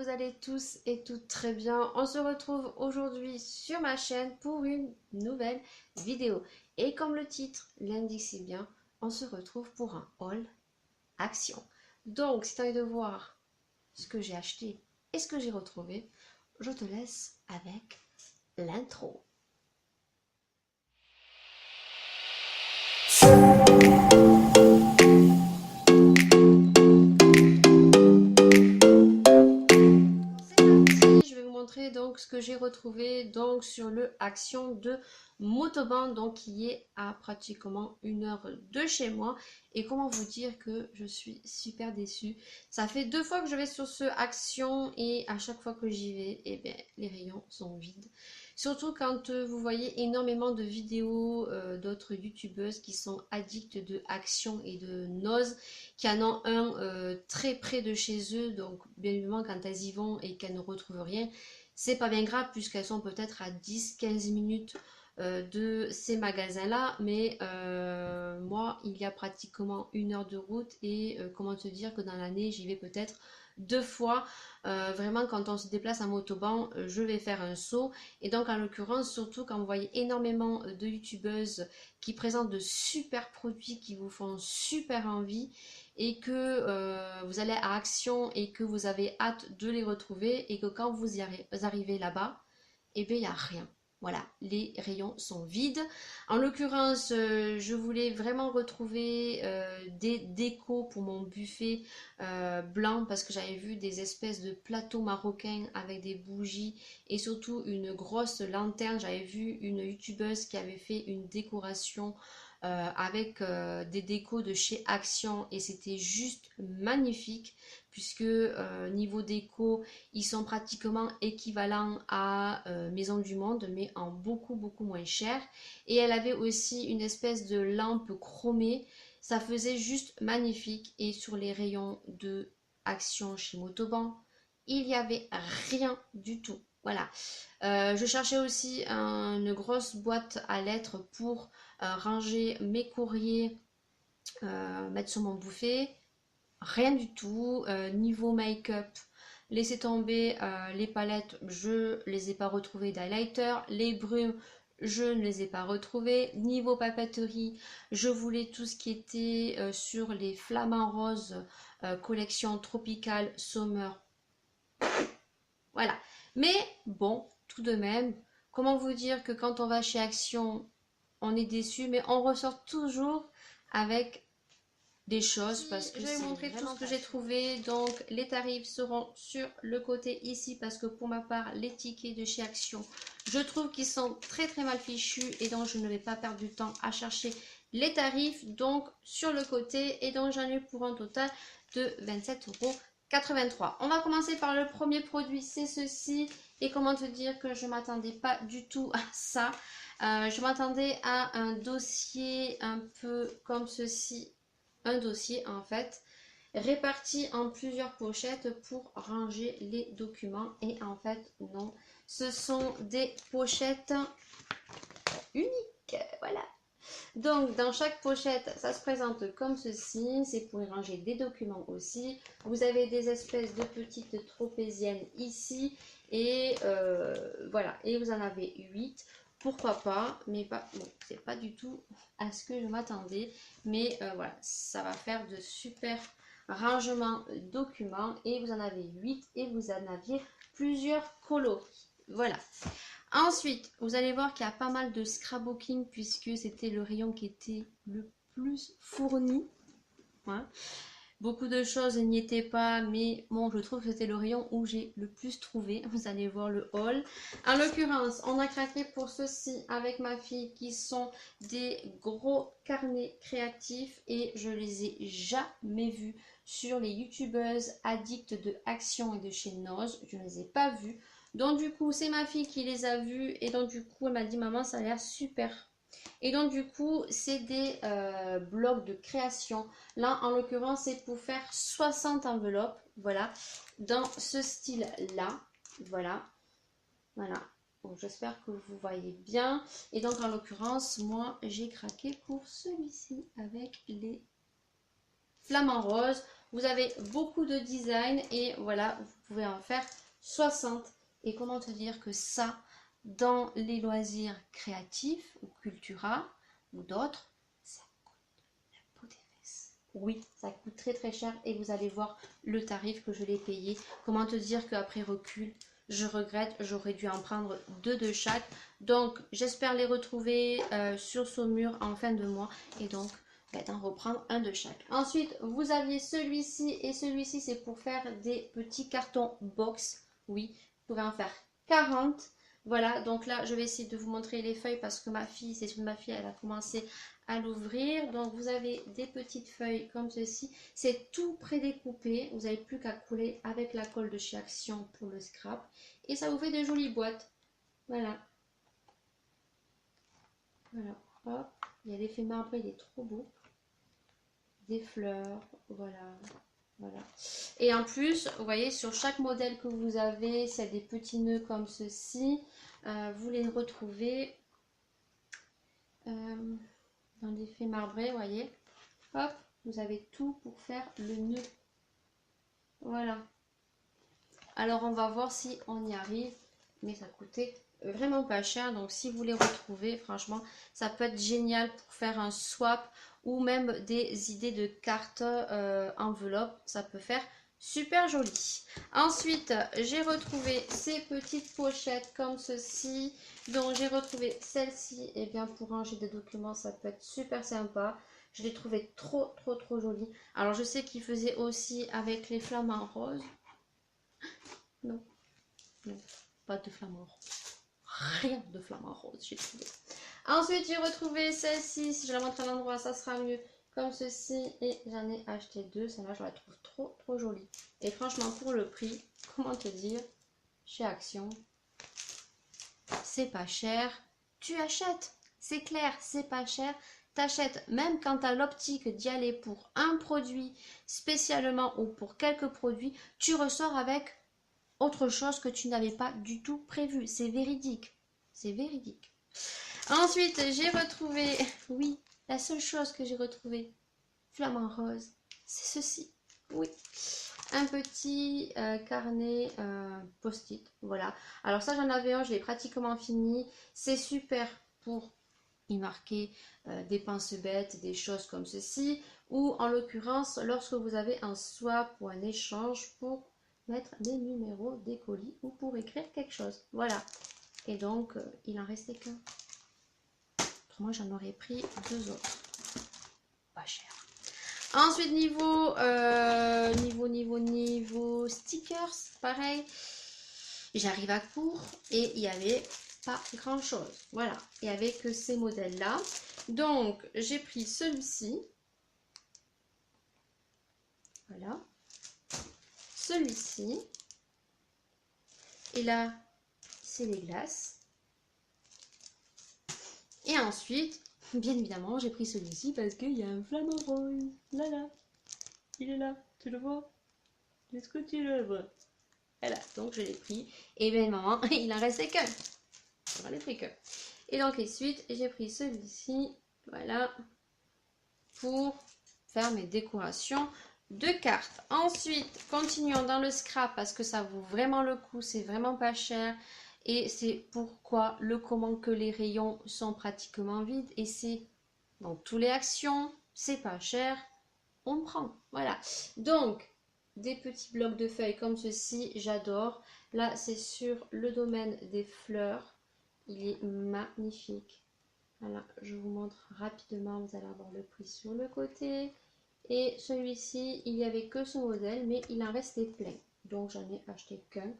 vous allez tous et toutes très bien. On se retrouve aujourd'hui sur ma chaîne pour une nouvelle vidéo. Et comme le titre l'indique si bien, on se retrouve pour un haul action. Donc, si tu as envie de voir ce que j'ai acheté et ce que j'ai retrouvé, je te laisse avec l'intro. Je vais vous montrer donc ce que j'ai retrouvé donc sur le Action de Motoban, donc qui est à pratiquement 1 heure de chez moi. Et comment vous dire que je suis super déçue. Ça fait 2 fois que je vais sur ce Action et à chaque fois que j'y vais, eh bien, les rayons sont vides. Surtout quand vous voyez énormément de vidéos d'autres youtubeuses qui sont addictes de Action et de Noz, qui en ont un très près de chez eux. Donc bien évidemment quand elles y vont et qu'elles ne retrouvent rien, c'est pas bien grave puisqu'elles sont peut-être à 10-15 minutes de ces magasins-là, mais moi, il y a pratiquement 1 heure de route et comment te dire que dans l'année, j'y vais peut-être 2 fois. Vraiment, quand on se déplace en motoban, je vais faire un saut. Et donc, en l'occurrence, surtout quand vous voyez énormément de youtubeuses qui présentent de super produits qui vous font super envie et que vous allez à Action et que vous avez hâte de les retrouver et que quand vous arrivez là-bas, eh bien, il n'y a rien. Voilà, les rayons sont vides. En l'occurrence, je voulais vraiment retrouver des décos pour mon buffet blanc parce que j'avais vu des espèces de plateaux marocains avec des bougies et surtout une grosse lanterne. J'avais vu une youtubeuse qui avait fait une décoration avec des décos de chez Action et c'était juste magnifique puisque niveau déco ils sont pratiquement équivalents à Maison du Monde mais en beaucoup moins cher. Et elle avait aussi une espèce de lampe chromée, ça faisait juste magnifique. Et sur les rayons de Action chez Motoban, il n'y avait rien du tout. Voilà. Je cherchais aussi une grosse boîte à lettres pour ranger mes courriers, mettre sur mon buffet. Rien du tout. Niveau make-up, laissez tomber. Les palettes, je les ai pas retrouvées d'highlighter. Les brumes, je ne les ai pas retrouvées. Niveau papeterie, je voulais tout ce qui était sur les flamants roses collection tropicale summer. Voilà. Mais bon, tout de même, comment vous dire que quand on va chez Action, on est déçu, mais on ressort toujours avec des choses parce que je vais vous montrer tout ce que j'ai trouvé. Donc les tarifs seront sur le côté ici parce que pour ma part les tickets de chez Action, je trouve qu'ils sont très mal fichus et donc je ne vais pas perdre du temps à chercher les tarifs. Donc sur le côté, et donc j'en ai pour un total de 27,83 €. On va commencer par le premier produit, c'est ceci. Et comment te dire que je m'attendais pas du tout à ça. Je m'attendais à un dossier un peu comme ceci. Un dossier en fait réparti en plusieurs pochettes pour ranger les documents, et en fait non, ce sont des pochettes uniques. Voilà, donc dans chaque pochette ça se présente comme ceci, c'est pour y ranger des documents aussi. Vous avez des espèces de petites tropéziennes ici et voilà, et vous en avez 8. Pourquoi pas, mais pas bon, c'est pas du tout à ce que je m'attendais, mais voilà, ça va faire de super rangements documents. Et vous en avez 8 et vous en aviez plusieurs coloris. Voilà. Ensuite, vous allez voir qu'il y a pas mal de scrapbooking puisque c'était le rayon qui était le plus fourni. Ouais. Beaucoup de choses n'y étaient pas, mais bon, je trouve que c'était le rayon où j'ai le plus trouvé. Vous allez voir le haul. En l'occurrence, on a craqué pour ceci avec ma fille qui sont des gros carnets créatifs et je les ai jamais vus sur les youtubeuses addictes de Action et de chez Noz. Je ne les ai pas vus. Donc du coup, c'est ma fille qui les a vus et donc du coup, elle m'a dit maman, ça a l'air super. Et donc du coup, c'est des blocs de création. Là, en l'occurrence, c'est pour faire 60 enveloppes. Voilà, dans ce style-là. Voilà, voilà. Bon, j'espère que vous voyez bien. Et donc, en l'occurrence, moi, j'ai craqué pour celui-ci avec les flamants roses. Vous avez beaucoup de design et voilà, vous pouvez en faire 60. Et comment te dire que ça, dans les loisirs créatifs ou Cultura ou d'autres, ça coûte la peau des fesses. Oui, ça coûte très très cher et vous allez voir le tarif que je l'ai payé. Comment te dire qu'après recul, je regrette, j'aurais dû en prendre deux de chaque. Donc, j'espère les retrouver sur Saumur en fin de mois et donc d'en reprendre un de chaque. Ensuite, vous aviez celui-ci et celui-ci, c'est pour faire des petits cartons box. Oui, vous pouvez en faire 40. Voilà, donc là, je vais essayer de vous montrer les feuilles parce que ma fille, c'est une ma fille, elle a commencé à l'ouvrir. Donc, vous avez des petites feuilles comme ceci. C'est tout prédécoupé. Vous n'avez plus qu'à couler avec la colle de chez Action pour le scrap. Et ça vous fait des jolies boîtes. Voilà. Voilà. Hop. Il y a l'effet marbré, il est trop beau. Des fleurs, voilà, voilà. Et en plus, vous voyez, sur chaque modèle que vous avez, c'est des petits nœuds comme ceci. Vous les retrouvez dans l'effet marbré, vous voyez. Hop, vous avez tout pour faire le nœud. Voilà. Alors, on va voir si on y arrive. Mais ça coûtait vraiment pas cher. Donc, si vous les retrouvez, franchement, ça peut être génial pour faire un swap ou même des idées de cartes enveloppe. Ça peut faire super joli. Ensuite, j'ai retrouvé ces petites pochettes comme ceci. Donc, j'ai retrouvé celle-ci. Et bien, pour ranger des documents, ça peut être super sympa. Je l'ai trouvé trop, trop, trop jolie. Alors, je sais qu'il faisait aussi avec les flamants roses. Non, non, pas de flamant rose. Rien de flamant rose, j'ai trouvé. Ensuite, j'ai retrouvé celle-ci. Si je la montre à l'endroit, ça sera mieux. Comme ceci. Et j'en ai acheté deux. Celle-là, je la trouve trop, trop jolie. Et franchement, pour le prix, comment te dire, chez Action, c'est pas cher. Tu achètes. C'est clair, c'est pas cher. T'achètes, même quand tu as l'optique d'y aller pour un produit spécialement ou pour quelques produits, tu ressors avec autre chose que tu n'avais pas du tout prévu. C'est véridique. C'est véridique. Ensuite, j'ai retrouvé, oui, la seule chose que j'ai retrouvée, flamant rose, c'est ceci. Oui, un petit carnet post-it. Voilà. Alors ça, j'en avais un, je l'ai pratiquement fini. C'est super pour y marquer des pinces bêtes, des choses comme ceci. Ou en l'occurrence, lorsque vous avez un swap ou un échange pour mettre des numéros, des colis ou pour écrire quelque chose. Voilà. Et donc, il en restait qu'un. Autrement, j'en aurais pris deux autres. Pas cher. Ensuite, niveau stickers, pareil. J'arrive à court et il n'y avait pas grand chose. Voilà. Il n'y avait que ces modèles-là. Donc, j'ai pris celui-ci. Voilà. Celui-ci. Et là, c'est les glaces. Et ensuite, bien évidemment, j'ai pris celui-ci parce qu'il y a un flamant rose. Là, là. Il est là. Tu le vois? Est-ce que tu le vois? Voilà, donc je l'ai pris. Et bien évidemment, il en restait qu'un. J'en ai pris qu'un. Et donc ensuite, j'ai pris celui-ci. Voilà. Pour faire mes décorations de cartes. Ensuite, continuons dans le scrap parce que ça vaut vraiment le coup. C'est vraiment pas cher. Et c'est pourquoi le comment que les rayons sont pratiquement vides. Et c'est dans toutes les actions. C'est pas cher. On prend. Voilà. Donc, des petits blocs de feuilles comme ceci, j'adore. Là, c'est sur le domaine des fleurs. Il est magnifique. Voilà, je vous montre rapidement. Vous allez avoir le prix sur le côté. Et celui-ci, il n'y avait que ce modèle, mais il en restait plein. Donc, j'en ai acheté qu'un.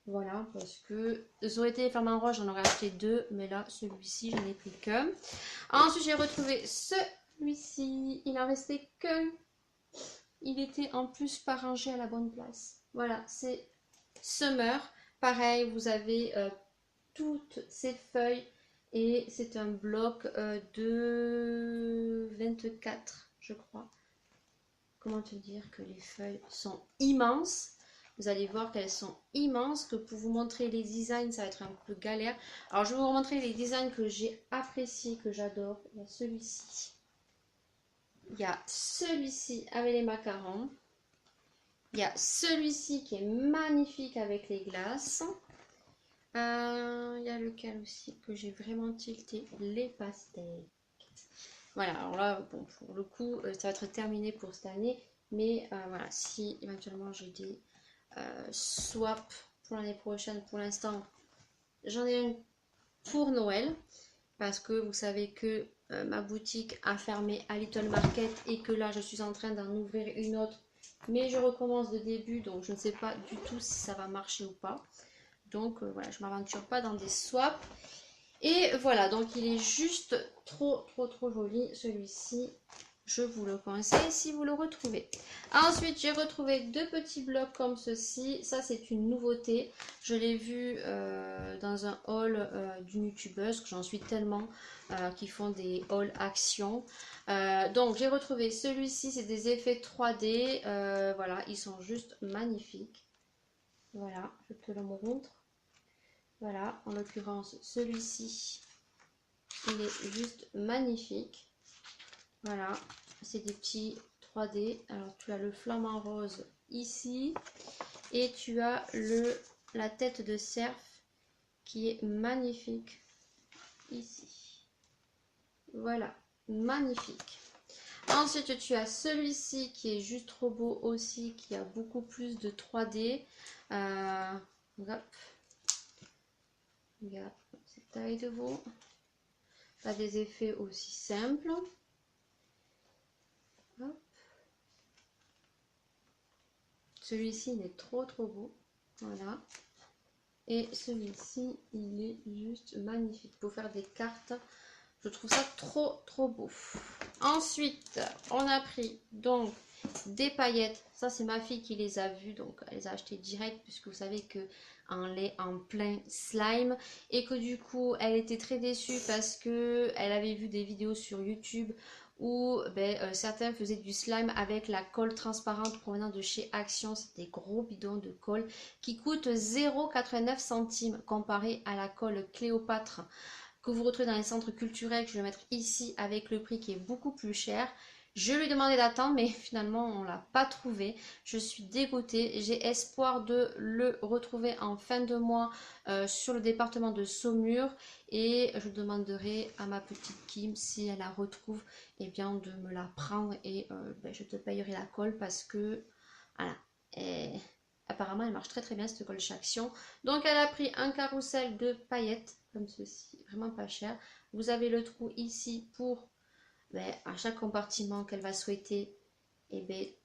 Voilà, parce que ça aurait été les flamants roses, j'en aurais acheté deux. Mais là, celui-ci, j'en ai pris qu'un. Ensuite, j'ai retrouvé celui-ci. Il en restait qu'un. Il était en plus pas rangé à la bonne place. Voilà, c'est Summer. Pareil, vous avez toutes ces feuilles et c'est un bloc de 24, je crois. Comment te dire que les feuilles sont immenses. Vous allez voir qu'elles sont immenses, que pour vous montrer les designs, ça va être un peu galère. Alors, je vais vous montrer les designs que j'ai appréciés, que j'adore. Il y a celui-ci. Il y a celui-ci avec les macarons. Il y a celui-ci qui est magnifique avec les glaces. Il y a lequel aussi que j'ai vraiment tilté, les pastèques. Voilà, alors là, bon, pour le coup, ça va être terminé pour cette année. Mais voilà, si éventuellement j'ai des swaps pour l'année prochaine, pour l'instant, j'en ai une pour Noël. Parce que vous savez que ma boutique a fermé à Little Market et que là, je suis en train d'en ouvrir une autre. Mais je recommence de début, donc je ne sais pas du tout si ça va marcher ou pas. Donc voilà, je ne m'aventure pas dans des swaps. Et voilà, donc il est juste trop joli celui-ci. Je vous le conseille si vous le retrouvez. Ensuite, j'ai retrouvé deux petits blocs comme ceci. Ça, c'est une nouveauté. Je l'ai vu dans un haul d'une youtubeuse, que j'en suis tellement, qui font des hauls action. Donc, j'ai retrouvé celui-ci. C'est des effets 3D. Voilà, ils sont juste magnifiques. Voilà, je te le montre. Voilà, en l'occurrence, celui-ci, il est juste magnifique. Voilà, c'est des petits 3D. Alors, tu as le flamant rose ici. Et tu as la tête de cerf qui est magnifique ici. Voilà, magnifique. Ensuite, tu as celui-ci qui est juste trop beau aussi, qui a beaucoup plus de 3D. Hop. Regarde cette taille de veau. Pas des effets aussi simples. Hop. Celui-ci, il est trop beau. Voilà. Et celui-ci, il est juste magnifique pour faire des cartes. Je trouve ça trop beau. Ensuite, on a pris donc des paillettes. Ça, c'est ma fille qui les a vues, donc elle les a achetées direct puisque vous savez que on est en plein slime et que du coup, elle était très déçue parce que elle avait vu des vidéos sur YouTube où certains faisaient du slime avec la colle transparente provenant de chez Action. C'est des gros bidons de colle qui coûtent 0,89 centimes comparé à la colle Cléopâtre que vous retrouvez dans les centres culturels, que je vais mettre ici avec le prix qui est beaucoup plus cher. Je lui ai demandé d'attendre, mais finalement on ne l'a pas trouvé. Je suis dégoûtée. J'ai espoir de le retrouver en fin de mois sur le département de Saumur. Et je demanderai à ma petite Kim, si elle la retrouve, eh bien de me la prendre. Et je te payerai la colle parce que, voilà, apparemment elle marche très bien cette colle chez Action. Donc elle a pris un carrousel de paillettes comme ceci, vraiment pas cher. Vous avez le trou ici pour à chaque compartiment qu'elle va souhaiter, et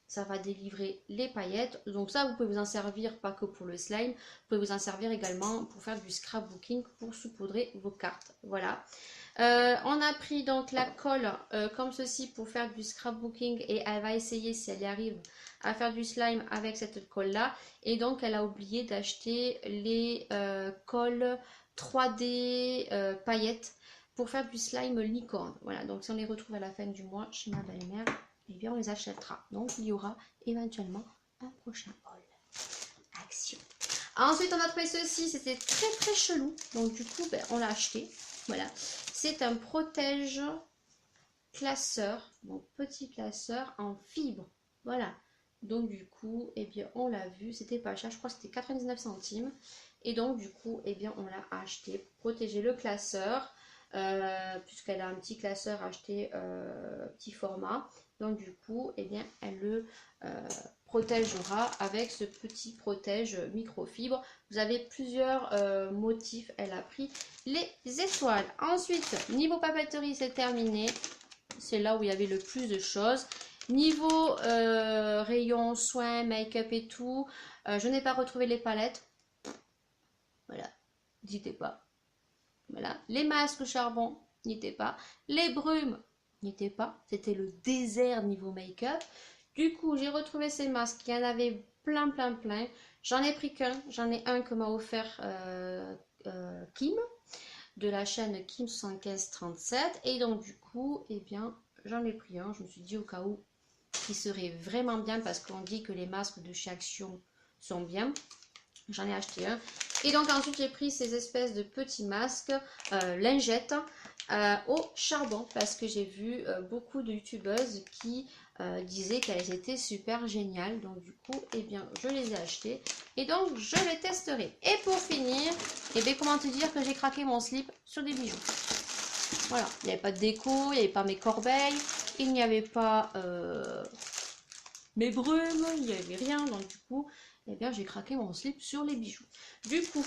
ça va délivrer les paillettes. Donc ça, vous pouvez vous en servir pas que pour le slime, vous pouvez vous en servir également pour faire du scrapbooking, pour saupoudrer vos cartes. Voilà. On a pris donc la colle comme ceci pour faire du scrapbooking et elle va essayer si elle y arrive à faire du slime avec cette colle là. Et donc elle a oublié d'acheter les colles 3D paillettes pour faire du slime licorne. Voilà, donc si on les retrouve à la fin du mois chez ma belle-mère, eh bien on les achètera. Donc il y aura éventuellement un prochain haul. Action. Ensuite on a trouvé ceci, c'était très chelou. Donc du coup on l'a acheté. Voilà, c'est un protège classeur, donc petit classeur en fibre. Voilà, donc du coup, eh bien on l'a vu, c'était pas cher, je crois que c'était 99 centimes. Et donc du coup, eh bien on l'a acheté pour protéger le classeur, puisqu'elle a un petit classeur acheté petit format. Donc du coup, eh bien elle le protégera avec ce petit protège microfibre. Vous avez plusieurs motifs. Elle a pris les étoiles. Ensuite, niveau papeterie, c'est terminé. C'est là où il y avait le plus de choses. Niveau rayon, soins, make-up et tout, je n'ai pas retrouvé les palettes. Voilà, n'hésitez pas. Voilà, les masques au charbon, n'y étaient pas. Les brumes, n'y étaient pas. C'était le désert niveau make-up. Du coup, j'ai retrouvé ces masques. Il y en avait plein. J'en ai pris qu'un. J'en ai un que m'a offert Kim, de la chaîne Kim 7537. Et donc, du coup, eh bien, j'en ai pris un. Je me suis dit au cas où il serait vraiment bien parce qu'on dit que les masques de chez Action sont bien. J'en ai acheté un. Et donc ensuite j'ai pris ces espèces de petits masques lingettes au charbon parce que j'ai vu beaucoup de youtubeuses qui disaient qu'elles étaient super géniales. Donc du coup, eh bien, je les ai achetées et donc je les testerai. Et pour finir, eh bien, comment te dire que j'ai craqué mon slip sur des bijoux. Voilà, il n'y avait pas de déco, il n'y avait pas mes corbeilles, il n'y avait pas mes brumes, il n'y avait rien. Donc du coup, eh bien, j'ai craqué mon slip sur les bijoux. Du coup,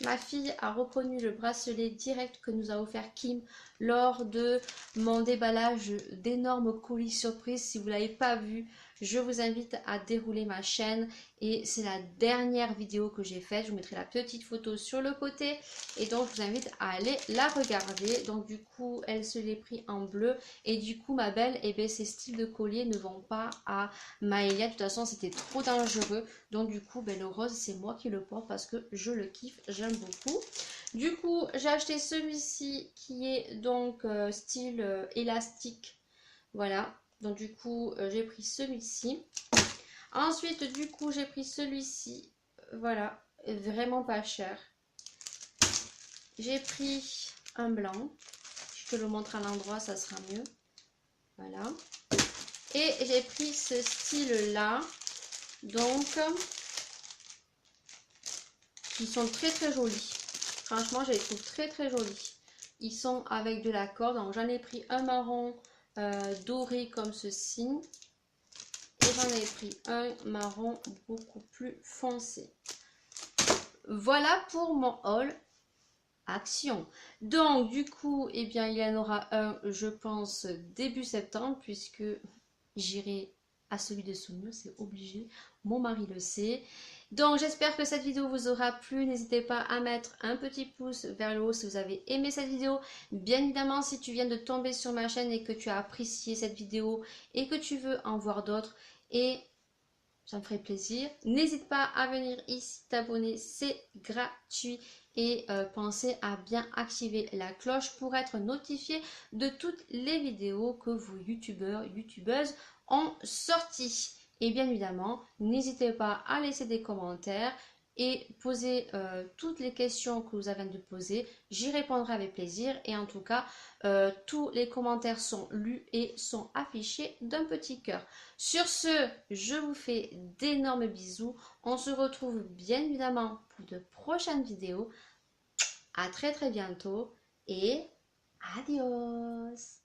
ma fille a reconnu le bracelet direct que nous a offert Kim lors de mon déballage d'énormes colis surprises. Si vous ne l'avez pas vu, je vous invite à dérouler ma chaîne et c'est la dernière vidéo que j'ai faite. Je vous mettrai la petite photo sur le côté et donc je vous invite à aller la regarder. Donc du coup, elle se l'est pris en bleu et du coup, ma belle, eh bien, ces styles de collier ne vont pas à Maëlia. De toute façon, c'était trop dangereux. Donc du coup, ben, le rose, c'est moi qui le porte parce que je le kiffe, j'aime beaucoup. Du coup, j'ai acheté celui-ci qui est donc style élastique. Voilà, donc du coup, j'ai pris celui-ci. Ensuite, du coup, j'ai pris celui-ci. Voilà, vraiment pas cher. J'ai pris un blanc. Je te le montre à l'endroit, ça sera mieux. Voilà. Et j'ai pris ce style-là. Donc, ils sont très très jolis. Franchement, je les trouve très très jolis. Ils sont avec de la corde. Donc, j'en ai pris un marron doré comme ceci. Et j'en ai pris un marron beaucoup plus foncé. Voilà pour mon haul action. Donc, du coup, eh bien, il y en aura un, je pense, début septembre, puisque j'irai à celui de Saumur, c'est obligé. Mon mari le sait. Donc, j'espère que cette vidéo vous aura plu. N'hésitez pas à mettre un petit pouce vers le haut si vous avez aimé cette vidéo. Bien évidemment, si tu viens de tomber sur ma chaîne et que tu as apprécié cette vidéo et que tu veux en voir d'autres, et ça me ferait plaisir. N'hésite pas à venir ici t'abonner, c'est gratuit. Et pensez à bien activer la cloche pour être notifié de toutes les vidéos que vos youtubeurs, youtubeuses ont sorties. Et bien évidemment, n'hésitez pas à laisser des commentaires et poser toutes les questions que vous avez de poser. J'y répondrai avec plaisir. Et en tout cas, tous les commentaires sont lus et sont affichés d'un petit cœur. Sur ce, je vous fais d'énormes bisous. On se retrouve bien évidemment pour de prochaines vidéos. À très très bientôt et adios!